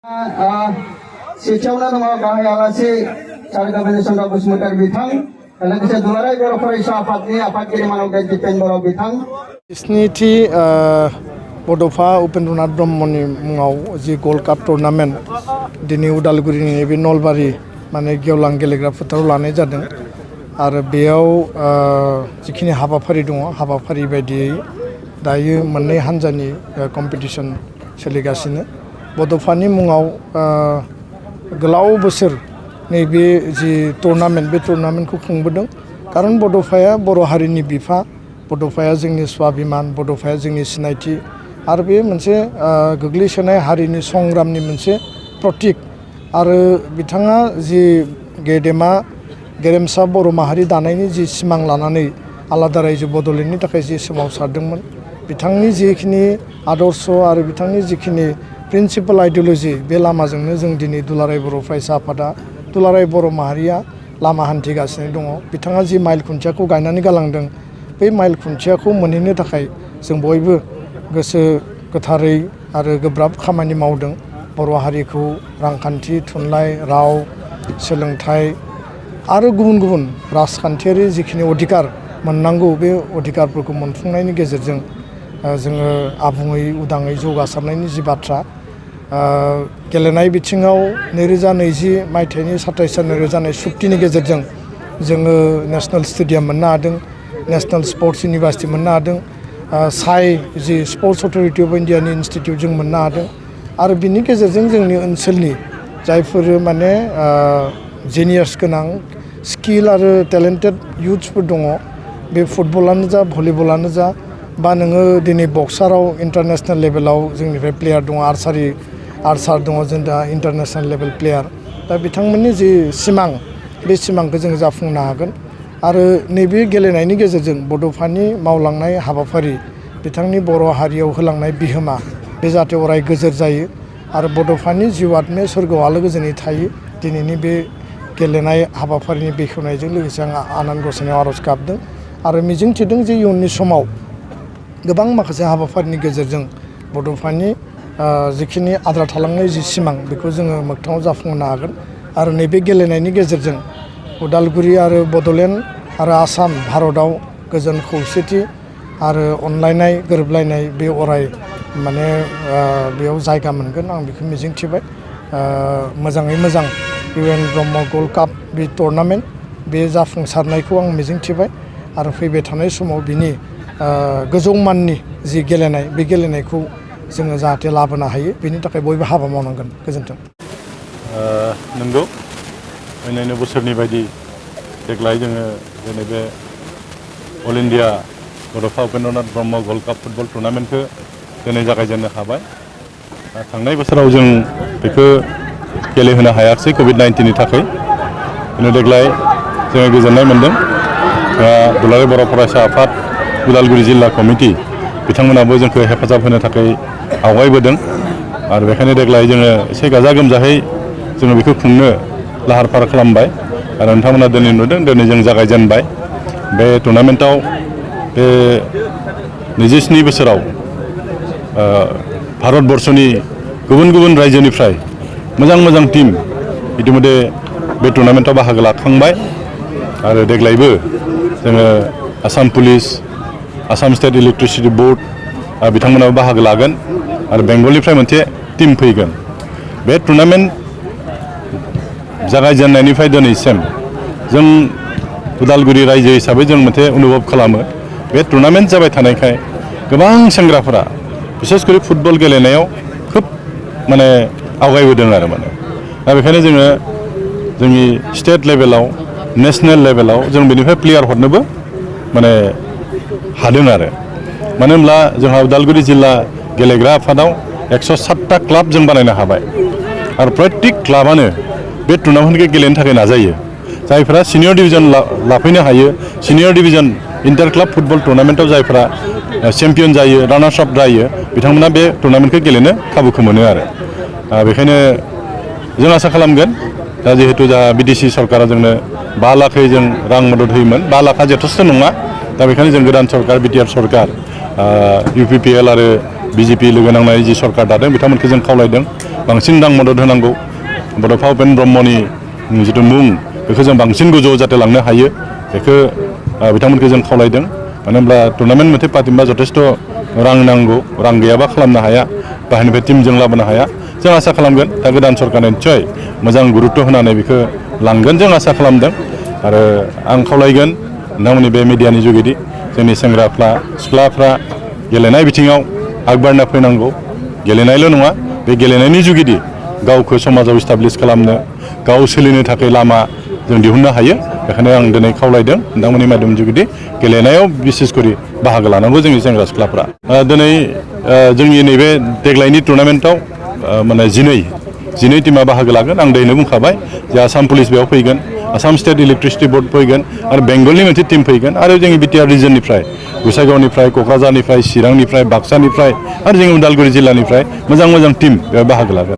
सेथियावनो दङ गाहाय आलासि सारगामिनि चन्द्र बसुमतारी बिथां लोगोसे दुलाराय बर' फरायसा आफादनि आफादगिरि मानबदेब दिपेन बर' बिथां। स्निथि बड'फा उपेन्द्रनाथ ब्रह्मनि मुङाव जि गल्ड काप टुर्नामेन्ट दिनै उदालगुरिनि नैबे नलबारि माने गेवलां गेलेग्रा फोथाराव लानाय जादों आरो बेयाव जिखिनि हाबाफारि दङ हाबाफारि बायदियै दायो मोननै हान्जानि कम्पिटिसन सोलिगासिनो। बड'फानि मुङाव गोलाव बोसोर नैबे जि टुर्नामेन्ट बे टुर्नामेन्टखौ खुंबोदों खारन बड'फाया बर' हारिनि बिफा, बड'फाया जोंनि स्वाभिमान, बड'फाया जोंनि सिनायथि आरो बे मोनसे गोग्लैसोनाय हारिनि संग्रामनि मोनसे प्रतीक आरो बिथाङा जि गेरेमसा बर' माहारि दानायनि जि सिमां लानानै आलादा रायजो बड'लेण्डनि थाखाय जि सोमावसारदोंमोन बिथांनि जिखिनि आदर्श आरो बिथांनि जिखिनि प्रिन्सिपाल आइडिय'लजि बे लामाजोंनो जों दिनै दुलाराय बर' फरायसा आफादा दुलाराय बर' माहारिया लामा हान्थिगासिनो दङ। बिथाङा जि माइल खुन्थियाखौ गायनानै गालांदों बे माइल खुन्थियाखौ मोनहैनो थाखाय जों बयबो गोसो गोथारै आरो गोब्राब खामानि मावदों। बर' हारिखौ रांखान्थि, थुनलाइ, राव, सोलोंथाइ आरो गुबुन गुबुन राजखान्थियारि जिखिनि अधिकार मोननांगौ बे अधिकारफोरखौ मोनफुंनायनि गेजेरजों जोङो आबुङै उदाङै जौगासारनायनि जि बाथ्रा गेलेनाय बिथिङाव 2020 मायथाइनि 27 जानुवारियाव जानाय सुक्तिनि गेजेरजों जोङो नेशनेल स्टेडियाम मोननो हादों, नेशनेल स्पर्ट्स इउनिभार्सिटि मोननो हादों, साइ जि स्पर्ट्स अथ'रिटि अफ इन्डियानि इनस्टिटिउट जों मोननो हादों आरो बिनि गेजेरजों जोंनि ओनसोलनि जायफोर माने जेनियास गोनां स्किल आरो टेलेन्टेड इयुथ्सफोर दङ बे फुटबलानो जा भलिबलानो जा बा नोङो दिनै बक्साराव इन्टारनेशनेल लेभेलाव जोंनिफ्राय प्लेयार दङ, आर्सार दङ जों दा इन्टारनेशनेल लेभेल प्लेयार। दा बिथांमोननि जि सिमां बे सिमांखौ जों जाफुंनो हागोन आरो नैबे गेलेनायनि गेजेरजों बड'फानि मावलांनाय हाबाफारि बिथांनि बर' हारियाव होलांनाय बिहोमा बे जाहाथे अराय गोजोर जायो आरो बड'फानि जिउ आत्माया सोरगोआव आलो गोजोनै थायो। दिनैनि बे गेलेनाय हाबाफारिनि बेखेवनायजों लोगोसे आं आनान गसाइनाव आर'ज गाबदों आरो मिजिं थिदों जे इयुननि समाव गोबां माखासे हाबाफारिनि गेजेरजों बड'फानि जिखिनि आद्रा थालांनाय जि सिमां बेखौ जोङो मोगथाङाव जाफुंहोनो हागोन आरो नैबे गेलेनायनि गेजेरजों उदालगुरि आरो बड'लेण्ड आरो आसाम भारतआव गोजोन खौसेथि आरो अनलायनाय गोरोबलायनाय बे अराय माने बेयाव जायगा मोनगोन आं बेखौ मिजिंथिबाय। मोजाङै मोजां इउएन ब्रह्म गल्ड काप बे टुर्नामेन्ट बे जाफुंसारनायखौ आं मिजिंथिबाय आरो फैबाय थानाय समाव बिनि गोजौ माननि जि गेलेनाय बे गेलेनायखौ जोङो जाहाथे लाबोनो हायो बेनि थाखाय बयबो हाबा मावनांगोन। गोजोन्थों। नंगौ ओरैनो बोसोरनि बायदि देग्लाय जोङो जोंनि बे अल इन्डिया बड'फा Upendranath Brahma gold cup football टुर्नामेन्टखौ दिनै जागायजेननो हाबाय। थांनाय बोसोराव जों बेखौ गेलेहोनो हायाखिसै कभिड-19नि थाखाय। बेनो देग्लाय जोङो गोजोननाय मोन्दों। दुलाराय बर' फरायसा आफाद उदालगुरि जिल्ला कमिटि बिथांमोनाबो जोंखौ हेफाजाब होनो थाखाय आवगायबोदों आरो बेखायनो देग्लाय जोङो एसे गाजा गोमजायै जोङो बेखौ खुंनो लाहार फाहार खालामबाय आरो नोंथांमोना दिनै नुदों दिनै जों जागायजेनबाय बे टुर्नामेन्टआव बे 27 बोसोराव भारतबर्षनि गुबुन गुबुन रायजोनिफ्राय मोजां मोजां टीम इतिमধ্যে बे टुर्नामेन्टआव बाहागो लाखांबाय आरो देग्लायबो जोङो Assam police, Assam state electricity board बिथांमोनाबो बाहागो लागोन आरो बेंगलनिफ्राय मोनसे टीम फैगोन। बे टुर्नामेन्ट जागायजेननायनिफ्राय दिनैसिम जों उदालगुरि रायजो हिसाबै जों मोनसे अनुभब खालामो बे टुर्नामेन्ट जाबाय थानायखाय गोबां सेंग्राफोरा बिसेसकरि फुटबल गेलेनायाव खोब माने आवगायबोदों आरो दा बेखायनो जोङो जोंनि स्टेट लेभेलाव नेशनेल लेभेलाव जों बेनिफ्राय प्लेयार हरनोबो माने हादों आरो मानो होनब्ला जोंहा उदालगुरि जिल्ला गेलेग्रा आफादाव 107टा क्लाब जों बानायनो हाबाय आरो प्रत्येक क्लाबानो बे टुर्नामेन्टखौ गेलेनो थाखाय नाजायो। जायफोरा सिनियर डिभिजन लाफैनो हायो, senior division inter club football टुर्नामेन्टआव जायफोरा चेम्पियन जायो, रानार्स आप जायो बिथांमोना बे टुर्नामेन्टखौ गेलेनो खाबुखौ मोनो आरो बेखायनो जों आसा खालामगोन दा जिहेतु जा बिटिसि सरकारा जोंनो 5 लाखै जों रां मदद होयोमोन 5 लाखा जथेस्थ' नङा दा बेखायनो जों गोदान सरकार बिटिआर सरकार UPPL आरो BJP लोगो नांनाय जि सरकार दादों बिथांमोनखौ जों खावलायदों बांसिन रां मदद होनांगौ बड'फा उपेन्द्र ब्रह्मनि जिथु मुं बेखौ जों बांसिन गोजौआव जाहाथे लांनो हायो बेखौ बिथांमोनखौ जों खावलायदों मानो होनब्ला टुर्नामेन्ट मोनसे पातिनोबा जथेस्थ' रां नांगौ रां गैयाबा खालामनो हाया बाहेरनिफ्राय टिमजों लाबोनो हाया जों आसा खालामगोन दा गोदान सरकारनि निस्सय मोजां गुरुत्व होनानै बेखौ लांगोन जों आसा खालामदों आरो आं खावलायगोन नोंथांमोननि बे मिडियानि जुगेदि जोंनि सेंग्राफ्रा सिख्लाफ्रा गेलेनाय बिथिङाव आगबारना फैनांगौ गेलेनायल' नङा बे गेलेनायनि जुगेदि गावखौ समाजाव इस्टाब्लिस खालामनो गाव सोलिनो थाखाय लामा जों दिहुननो हायो बेखायनो आं दिनै खावलायदों नोंथांमोननि माध्यम जुगेदि गेलेनायाव बिसेस करि बाहागो लानांगौ जोंनि सेंग्रा सिख्लाफ्रा दिनै जोंनि नैबे देग्लायनि टुर्नामेन्टआव माने 12 टिमा बाहागो लागोन आं दहायनो बुंखाबाय जे आसाम पुलिस बेयाव फैगोन आसाम स्टेट इलेक्ट्रिसिटि बोर्ड फैगोन आरो बेंगलनि मोनसे टिम फैगोन आरो जोंनि बिटिआर रिजननिफ्राय गसाइगावनिफ्राय क'क्राझारनिफ्राय चिरांनिफ्राय बाक्सानिफ्राय आरो जोंनि उदालगुरि जिल्लानिफ्राय मोजां टिम बेयाव बाहागो लागोन